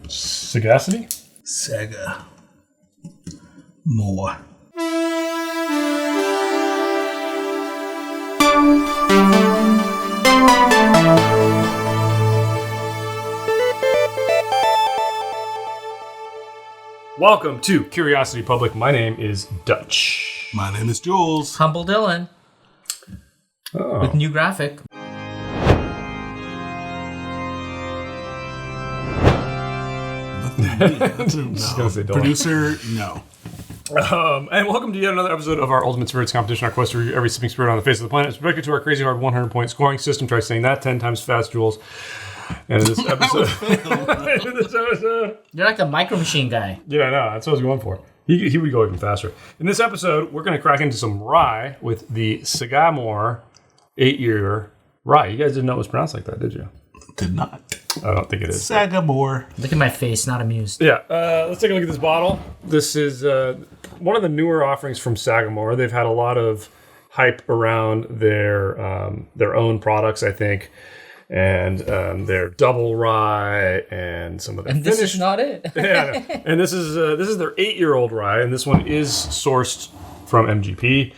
Sagacity? Sagamore. Welcome to Curiosity Public. My name is Dutch. My name is Jules. Humble Dylan. Oh. With new graphic. No. Producer, no. And welcome to yet another episode of our Ultimate Spirits Competition, our quest to review every sipping spirit on the face of the planet. It's directed to our crazy hard 100-point scoring system. Try saying that 10 times fast, Jules. And in this episode... You're like the Micro Machine guy. Yeah, I know. That's what I was going for. He would go even faster. In this episode, we're going to crack into some rye with the Sagamore 8-year rye. You guys didn't know it was pronounced like that, did you? Did not. I don't think it is. Sagamore. Look at my face, not amused. Yeah, let's take a look at this bottle. This is one of the newer offerings from Sagamore. They've had a lot of hype around their own products, I think, and their double rye and some of their. And this is not it. Yeah, and this is their 8-year-old rye, and this one is sourced from MGP. I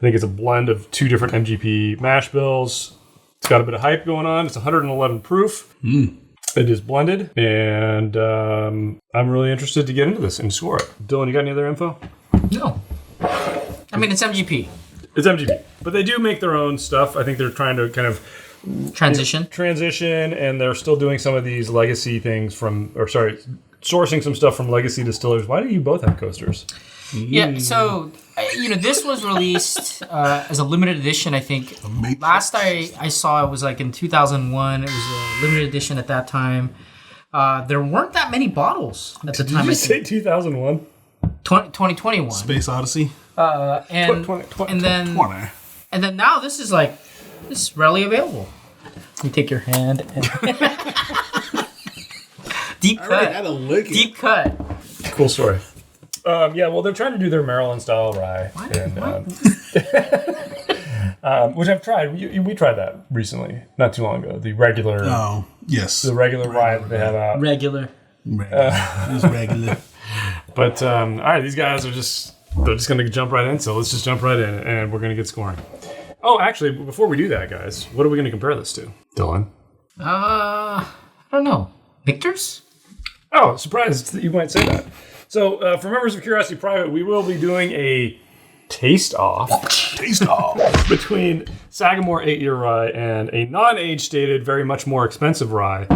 think it's a blend of 2 different MGP mash bills. It's got a bit of hype going on. It's 111 proof. It is blended, and I'm really interested to get into this and score it. Dylan, you got any other info? No. I mean, it's MGP. It's MGP, but they do make their own stuff. I think they're trying to kind of Transition, and they're still doing some of these legacy things sourcing some stuff from legacy distillers. Why do you both have coasters? Yeah, so, this was released as a limited edition, I think. Last I saw it was like in 2001. It was a limited edition at that time. There weren't that many bottles at the time. Did you say 2001? 2021. Space Odyssey. And then now this is readily available. You take your hand and... Deep cut. Deep cut. Cool story. Well, they're trying to do their Maryland style rye, which I've tried. We tried that recently, not too long ago. The regular, the regular rye that they have out. Regular. It's regular. But all right, these guys they're just going to jump right in. So let's just jump right in, and we're going to get scoring. Oh, actually, before we do that, guys, what are we going to compare this to, Dylan? I don't know. Victor's? Oh, surprised that you might say that. So, for members of Curiosity Private, we will be doing a taste-off between Sagamore 8-year rye and a non-age stated, very much more expensive rye.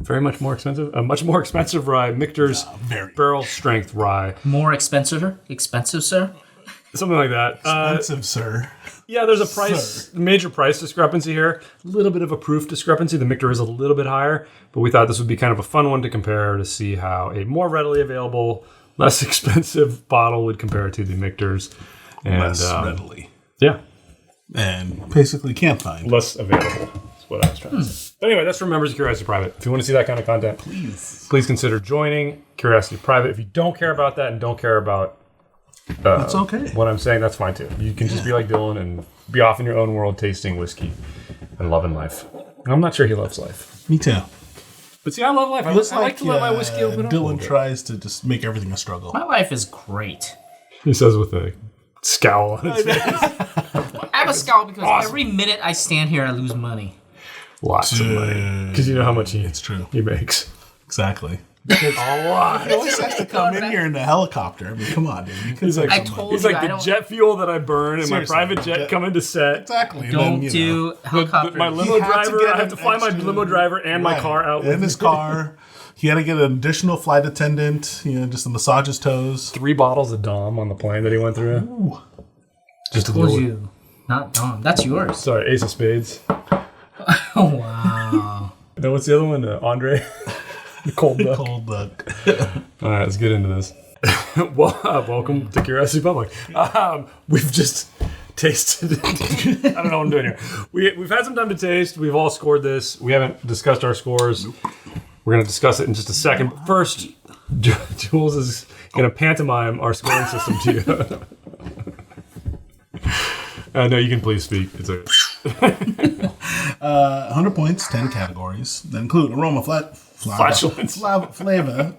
Very much more expensive? A much more expensive rye, Michter's barrel strength rye. More expensive? Expensive, sir? Something like that. Expensive, sir. Yeah, there's a major price discrepancy here. A little bit of a proof discrepancy. The Michter is a little bit higher, but we thought this would be kind of a fun one to compare to see how a more readily available, less expensive bottle would compare to the Michter's. And, less readily. Yeah. And basically can't find. Less available is what I was trying to say. But anyway, that's for members of Curiosity Private. If you want to see that kind of content, please consider joining Curiosity Private. If you don't care about that and don't care about that's okay. what I'm saying, that's fine too. You can just be like Dylan and be off in your own world tasting whiskey and loving life. I'm not sure he loves life. Me too. But see, I love life. I like to let my whiskey open up. Dylan tries to just make everything a struggle. My life is great. He says with a scowl on his face. I have a scowl because every minute I stand here, I lose money. Lots of money. Because you know how much it's true. He makes. Exactly. A lot. He always has to come in here in a helicopter. I mean, come on, dude. He's like, the jet fuel that I burn and my private jet coming to set. Exactly. Don't do helicopter. My limo driver, I have to fly my limo driver and my car out with his car. He had to get an additional flight attendant, just to massage his toes. 3 bottles of Dom on the plane that he went through. Ooh. Just told you. Not Dom. That's yours. Sorry, Ace of Spades. Oh, wow. No, what's the other one? Andre? The Cold Duck. Cold Duck. All right, let's get into this. Welcome to Curiosity Public. We've just tasted. I don't know what I'm doing here. We've had some time to taste. We've all scored this. We haven't discussed our scores. Nope. We're going to discuss it in just a second. But first, Jules is going to pantomime our scoring system to you. No, you can please speak. It's okay. 100 points, 10 categories that include aroma, Flatulence. Flavor,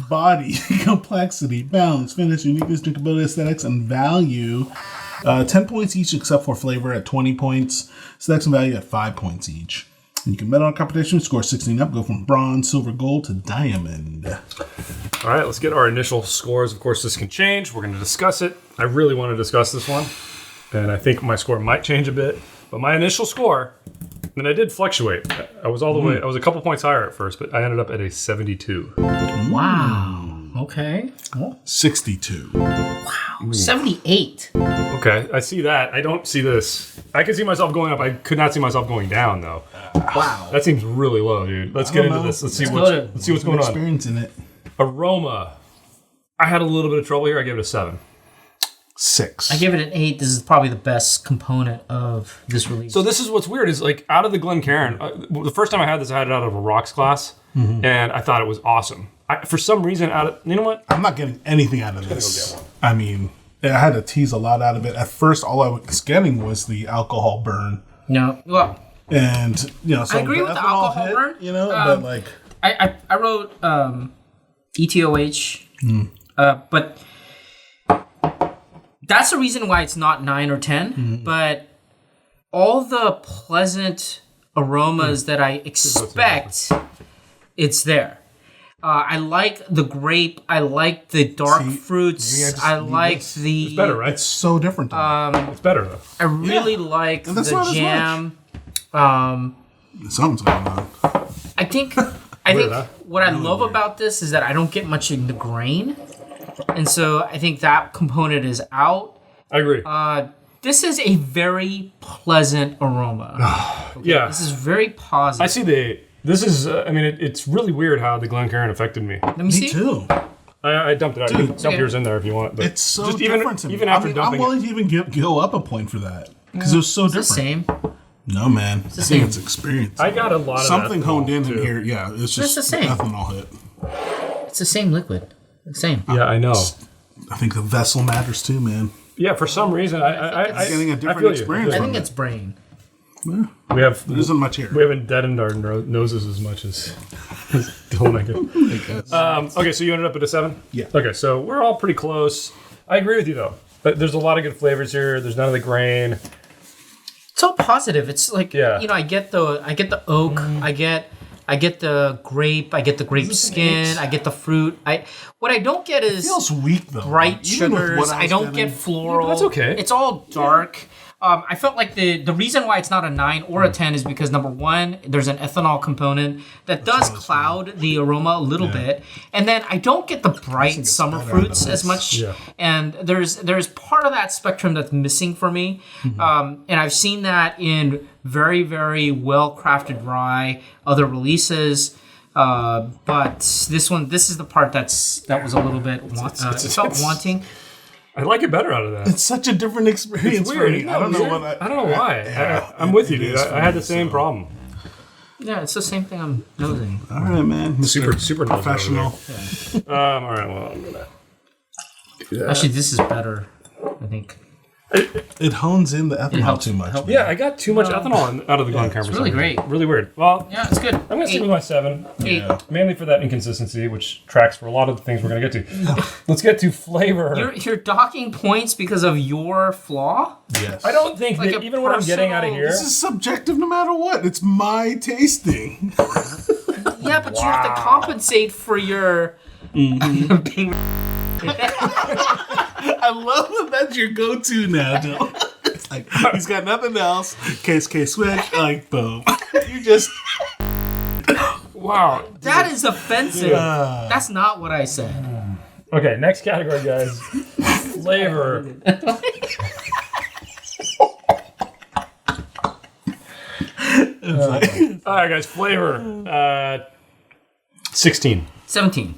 body, complexity, balance, finish, uniqueness, drinkability, aesthetics, and value. 10 points each except for flavor at 20 points. Aesthetics and value at 5 points each. And you can bet on competition, score 16 up, go from bronze, silver, gold to diamond. All right, let's get our initial scores. Of course, this can change. We're going to discuss it. I really want to discuss this one. And I think my score might change a bit. But my initial score, and I did fluctuate. I was all the way, I was a couple points higher at first, but I ended up at a 72. Wow. Okay. 62. Wow. 78. Okay, I see that. I don't see this. I can see myself going up. I could not see myself going down, though. Wow. That seems really low, dude. Let's get into this. Let's see what's going on. Experience in it. Aroma. I had a little bit of trouble here. I gave it a 7. 6. I give it an 8. This is probably the best component of this release. So this is what's weird is like out of the Glencairn, the first time I had this, I had it out of a rocks glass, and I thought it was awesome. For some reason, you know what? I'm not getting anything out of this. I mean, I had to tease a lot out of it. At first, all I was getting was the alcohol burn. No. Well, and, so I agree with the alcohol burn. But like... I wrote ETOH, but that's the reason why it's not 9 or 10. But all the pleasant aromas that I expect, it's there. I like the grape. I like the dark fruits. I like the... It's better, right? It's so different. It's better, though. I really like the jam. Something's going on. I think what I love about this is that I don't get much in the grain. And so I think that component is out. I agree. This is a very pleasant aroma. Okay? Yeah. This is very positive. I see this is, it's really weird how the Glencairn affected me. Let me see. Too. I dumped it out. Dude, You can dump yours in there if you want. But It's so just different to me. even after dumping I'm willing to even go up a point for that. Because it was so different. It's the same. No, man. I the think same. it's experience. I got a lot of Something ethanol, honed in too. here. Yeah, it's just the same. ethanol hit. It's the same liquid. The same. Yeah, I know. I think the vessel matters too, man. Yeah, for some reason, I Getting a I different feel you. experience. I think it's brain. We have There isn't much here. we haven't deadened our noses as much as Dylan, I guess. Okay, so you ended up at a 7? Yeah. Okay, so we're all pretty close. I agree with you though. But there's a lot of good flavors here. There's none of the grain. It's all positive. It's like Yeah. I get the oak. I get the grape. I get the grape skin. I get the fruit. What I don't get is It feels weak though. bright Even with sugars. what I don't getting. get floral. that's okay. It's all dark. I felt like the reason why it's not a 9 or a 10 is because number one, there's an ethanol component that does cloud the aroma a little bit, and then I don't get the bright summer fruits as much. Yeah. And there's part of that spectrum that's missing for me, and I've seen that in very very well crafted rye, other releases. But this is the part that was a little bit it felt wanting. I like it better out of that. It's such a different experience. It's weird. For me. I don't know what I don't know why. I'm with you, dude. I had the same problem. Yeah, it's the same thing I'm nosing. All right, man. Mr. Super professional. All right, well, I'm gonna do that. Actually, this is better, I think. It hones in the ethanol helps- too much. helps. man. Yeah, I got too much ethanol out of the Glencairn. It's really great. Really weird. Well, Yeah, it's good. I'm going to stick with my 7. 8. Yeah. Mainly for that inconsistency, which tracks for a lot of the things we're going to get to. Let's get to flavor. You're docking points because of your flaw? Yes. I don't think Like that a even what I'm getting out of personal- here. This is subjective no matter what. It's my tasting. Yeah, but you have to compensate for your being. I love that that's your go-to now, Joe. It's like, he's got nothing else. Case switch. Like, boom. You just... Wow. That is offensive. That's not what I said. Okay, next category, guys. Flavor. All right, guys. Flavor. 16. 17.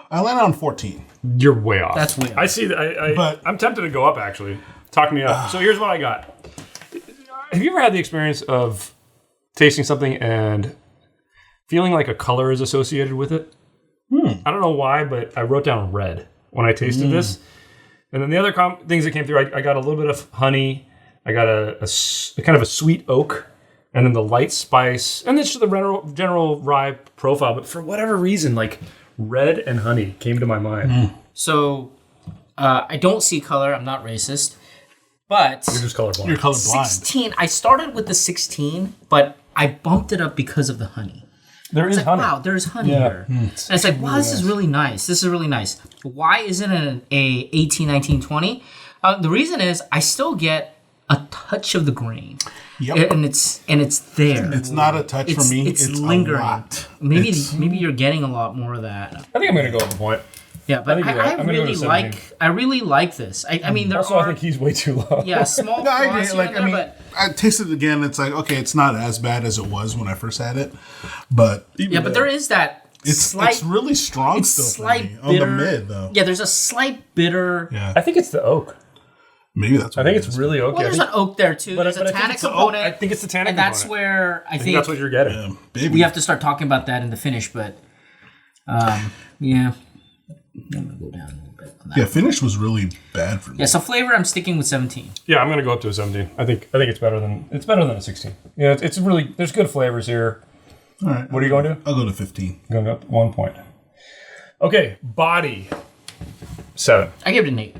I landed on 14. You're way off. That's way off. I see that. But- I'm tempted to go up, actually. Talk me up. So here's what I got. Have you ever had the experience of tasting something and feeling like a color is associated with it? I don't know why, but I wrote down red when I tasted this. And then the other things that came through, I got a little bit of honey. I got a kind of a sweet oak. and then the light spice, and it's just the general rye profile. But for whatever reason, like red and honey came to my mind. So I don't see color. I'm not racist, but You're just colorblind. You're colorblind. 16. I started with the 16, but I bumped it up because of the honey. There is It's like, honey. wow, there's honey here. And it's like, wow, this is really nice. This is really nice. Why isn't it a 18, 19, 20? The reason is I still get a touch of the grain. Yep. And it's there. It's not a touch for me. It's lingering. a lot. Maybe you're getting a lot more of that. I think I'm gonna go with the point. Yeah, but think you're right. I I'm gonna go really to 17. I really like this. I mean, there Also, are I think he's way too low. small No, I flaws agree. here Like, and I there, mean, but I tasted it again. It's like, okay, it's not as bad as it was when I first had it, but but there is that it's really strong still for slight me. bitter. On the mid, though. Yeah, there's a slight bitter. Yeah. I think it's the oak. Maybe that's what I think it it's is. really oaky. Well, there's an oak there too. There's a I think tannic it's the oak. component. I think it's the tannic and that's component. where I think that's what you're getting. Yeah, baby. we have to start talking about that in the finish. But yeah, I'm gonna go down a little bit on that. Yeah, finish was really bad for me. Yeah, so flavor, I'm sticking with 17. Yeah, I'm gonna go up to a 17. I think it's better than a 16. Yeah, it's really there's good flavors here. All right. What are you going to? I'll go to 15. I'm going up 1 point. Okay, body 7. I give it an 8.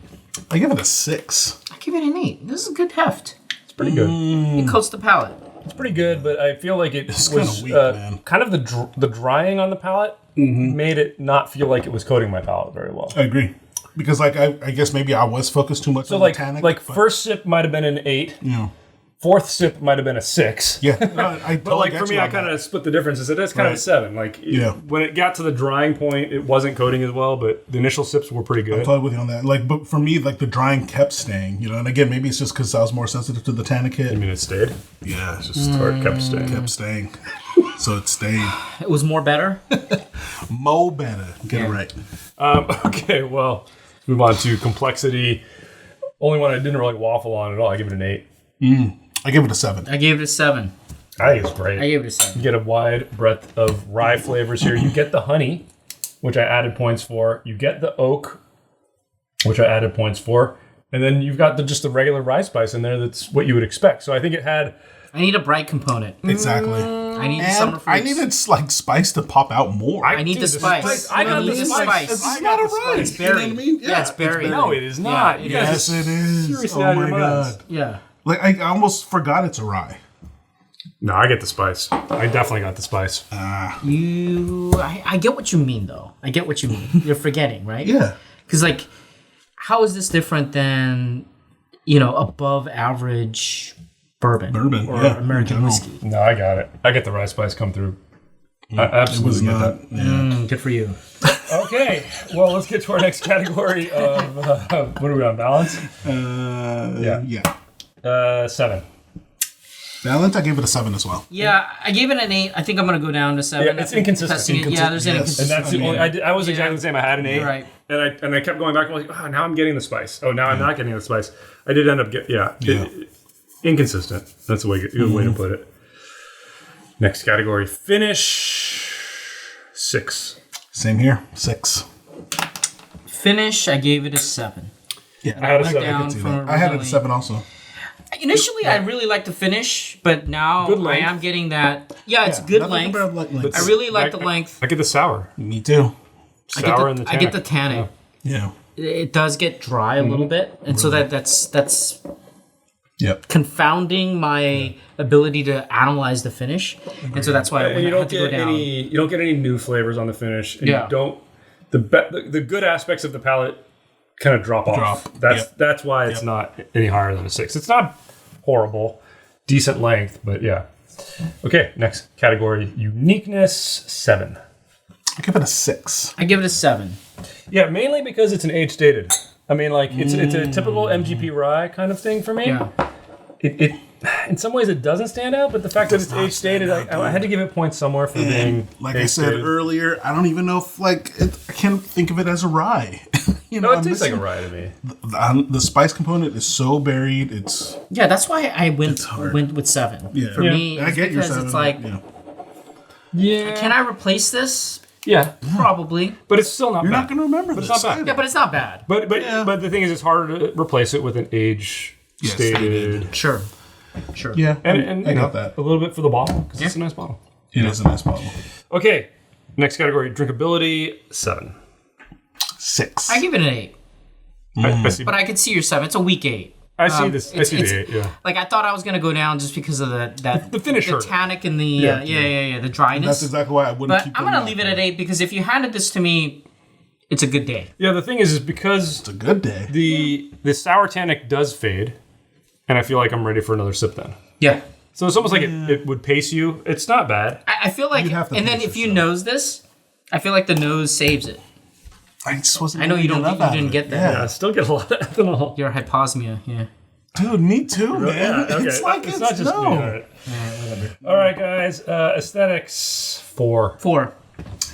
I give it a 6. I give it an 8. This is a good heft. It's pretty good. It coats the palate. It's pretty good, but I feel like it's kinda was weak, man. kind of the drying on the palate made it not feel like it was coating my palate very well. I agree. Because, like, I guess maybe I was focused too much So on like the tannic. like but, first sip might have been an 8. you know, Fourth sip might have been a 6. yeah. No, I But like for me, I kind of split the differences. It is kind of a Right. 7. Like Yeah. when it got to the drying point, it wasn't coating as well, but the initial sips were pretty good. I'm totally with you on that. Like, but for me, like the drying kept staying, you know. And again, maybe it's just because I was more sensitive to the tannic hit. I mean, it stayed. Yeah, it's just Or it kept staying. kept staying. So it stayed. It was more better. Mo better. Get it right. Okay, well, let's move on to complexity. Only one I didn't really waffle on at all. I give it an 8. I give it a 7. I gave it a 7. I think it's great. I gave it a 7. You get a wide breadth of rye flavors here. You get the honey, which I added points for. You get the oak, which I added points for. And then you've got just the regular rye spice in there. That's what you would expect. So I think it had... I need a bright component. Exactly. I need And summer fruits. I needed like spice to pop out more. I need Dude, the spice. I got need the the spice. spice. It's not a rye. It's You know what berry. I mean? Yeah, it's berry. No, it is not. Yeah, You guys Yes, are it is. seriously Oh out of my your minds. god! Yeah. Like I almost forgot it's a rye. No, I get the spice. I definitely got the spice. I get what you mean, though. I get what you mean. You're forgetting, right? Yeah. Because, like, how is this different than, above average bourbon or yeah, American in general. whiskey? No, I got it. I get the rye spice come through. I absolutely get that. Yeah. Good for you. Okay, well, let's get to our next category of what are we on? Balance? Yeah. 7. Balance, I gave it a 7 as well. Yeah, I gave it an 8. I think I'm going to go down to 7. Yeah, it's inconsistent. Testing it. Yeah, there's Yes. And inconsistency. that's the only. I was exactly the same. I had an 8, You're right. and I kept going back. I'm like, oh, now I'm getting the spice. Oh, now I'm not getting the spice. I did end up inconsistent. That's a good way to put it. Next category, finish 6. Same here, 6. Finish, I gave it a 7. Yeah, I had a Back 7. down see from that. I had it at originally. 7 also. Initially, I really liked the finish, but now Good I length. am getting that. Yeah, it's good Nothing length. compared to length. I really like the length. I get the sour. Me too. Sour and the I get the tannic. tannic. Yeah. It does get dry a little bit, and so that's Yep. confounding my ability to analyze the finish, and so that's why I And you had don't to go get down. any. You don't get any new flavors on the finish. And Yeah. You don't. The good aspects of the palate kind of drop off. That's why it's not any higher than a 6. It's not horrible, decent length, but yeah. Okay, next category, uniqueness 7. I give it a 6. I give it a 7. Yeah, mainly because it's an age stated. I mean, like it's a typical MGP rye kind of thing for me. Yeah. It in some ways it doesn't stand out, but the fact that it's age stated, I had to give it points somewhere for being Like I age said stated. earlier, I don't even know if I can't think of it as a rye. No, it I'm tastes like a missing- rye to me. The spice component is so buried. It's Yeah, that's why I went hard. with 7. Yeah. For Yeah. me, I it's get your because 7. it's like, Yeah. can I replace this? Yeah, Probably. but it's still not You're bad. not going to remember this. it's not bad. Yeah, but it's not bad. But the thing is, it's harder to replace it with an age stated. Sure. Sure. Yeah, And I you know, got that. a little bit for the bottle because it's a nice bottle. It is a nice bottle. Okay, next category, drinkability, 7. 6. I give it an 8. I see. But I could see your 7. It's a weak 8. I see this. I see the 8. Yeah. Like I thought I was gonna go down just because of the finish the hurt. tannic and the the dryness. That's exactly why I wouldn't But keep I'm going gonna up leave it there. at 8 because if you handed this to me, it's a good day. Yeah. The thing is because It's a good day. the sour tannic does fade, and I feel like I'm ready for another sip then. Yeah. So it's almost like it would pace you. It's not bad. I feel like, You'd have to and then pace if you yourself. nose this, I feel like the nose saves it. I just wasn't. I know you getting don't. enough You out of didn't it. get that. Yeah, I still get a lot of ethanol. Your hyposmia. Yeah. Dude, me too, man. Yeah, okay. It's like it's not just no. me. All right. All right, guys. Aesthetics 4. 4.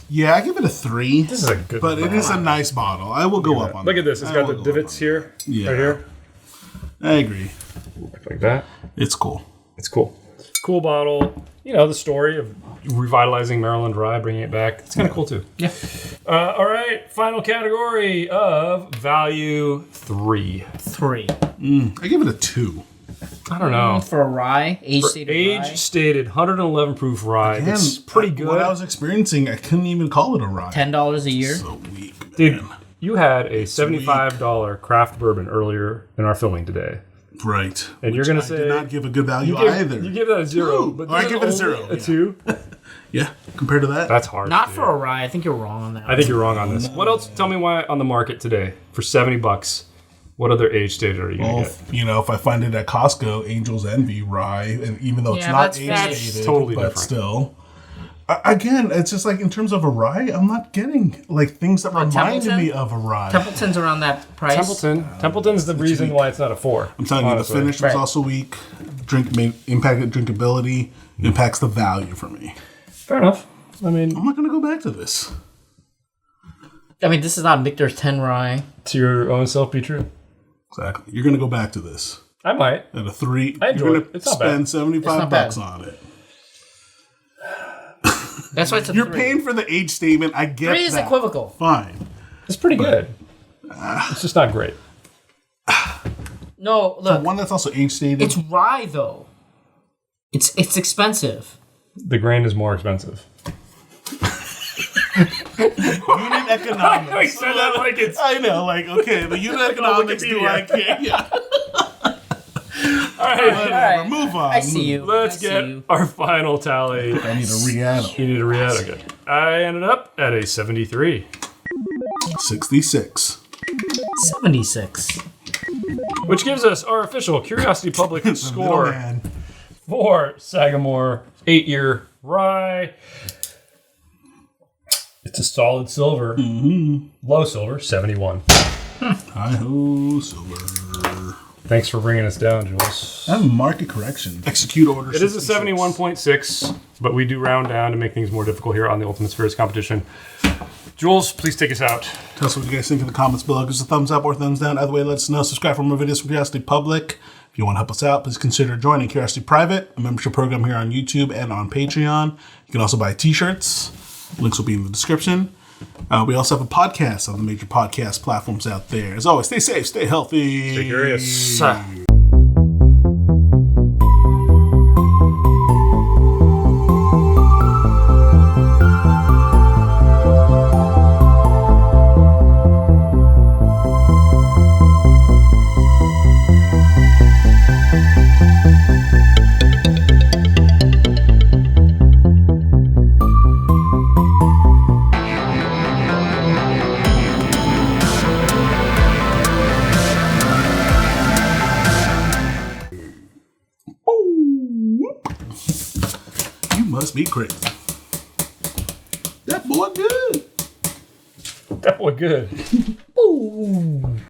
Yeah, I give it a 3. This is a good. But it is a nice bottle. I will go up on Look that. at this. It's I got will the go divots up here. Yeah. Right here. on it. I agree. Like that. It's cool. It's cool. Cool bottle. You know, the story of revitalizing Maryland Rye, bringing it back. It's kind of cool, too. Yeah. All right. Final category of value 3. 3. I give it a 2. I don't know. For a rye, age stated rye. Age stated 111 proof rye. It's pretty good. What I was experiencing, I couldn't even call it a rye. $10 a year. So weak, Dude, man. you had a $75 craft bourbon earlier in our filming today. Right. And you're going to I say... did not give a good value you give, either. You give that a 0. Two. But Or I this give it a is 0, only A yeah. 2? Yeah, compared to that. That's hard. Not dude. for a rye. I think you're wrong on that. I think you're wrong on this. What else? Tell me why on the market today for $70. What other age stated are you going Well, to get? you know, if I find it at Costco, Angel's Envy rye, and even though it's Yeah, not that's age stated, totally but different. still. Again, it's just like in terms of a rye, I'm not getting like things that remind Templeton? me of a rye. Templeton's around that price. Templeton's the reason why it's not a 4. I'm telling you, honestly. the finish was Right. also weak. Impacted drinkability, impacts the value for me. Fair enough. I mean, I'm not going to go back to this. I mean, this is not Victor's 10 rye. to your own self be true. Exactly. You're going to go back to this I might. at a 3. I enjoy You're it. going to It's not bad. spend It's not $75 bad. on it. That's why it's a You're 3. paying for the age statement. I get 3 is that. equivocal. Fine. It's pretty good. It's just not great. No, look. One that's also age stated. It's rye, though. It's expensive. The grain is more expensive. unit economics. I said that like it's... I know, like, okay, the unit economics do I care? Yeah. All right. Whatever. Move on. I see you. Let's I see get you. our final tally. I need a re-add. You need to re-add. Okay. I ended up at a 73, 66. 76. which gives us our official Curiosity Public score Middleman. for Sagamore 8-year rye. It's a solid silver. Low silver, 71. Hi-ho, silver. Thanks for bringing us down, Jules. And market correction. Execute order. It is a 66. 71.6, but we do round down to make things more difficult here on the Ultimate Spirits competition. Jules, please take us out. Tell us what you guys think in the comments below. Give us a thumbs up or thumbs down. Either way, let us know. Subscribe for more videos from Curiosity Public. If you want to help us out, please consider joining Curiosity Private, a membership program here on YouTube and on Patreon. You can also buy t-shirts. Links will be in the description. We also have a podcast on the major podcast platforms out there. As always, stay safe, stay healthy. Stay curious. You must be crazy. That boy good. That boy good. Ooh.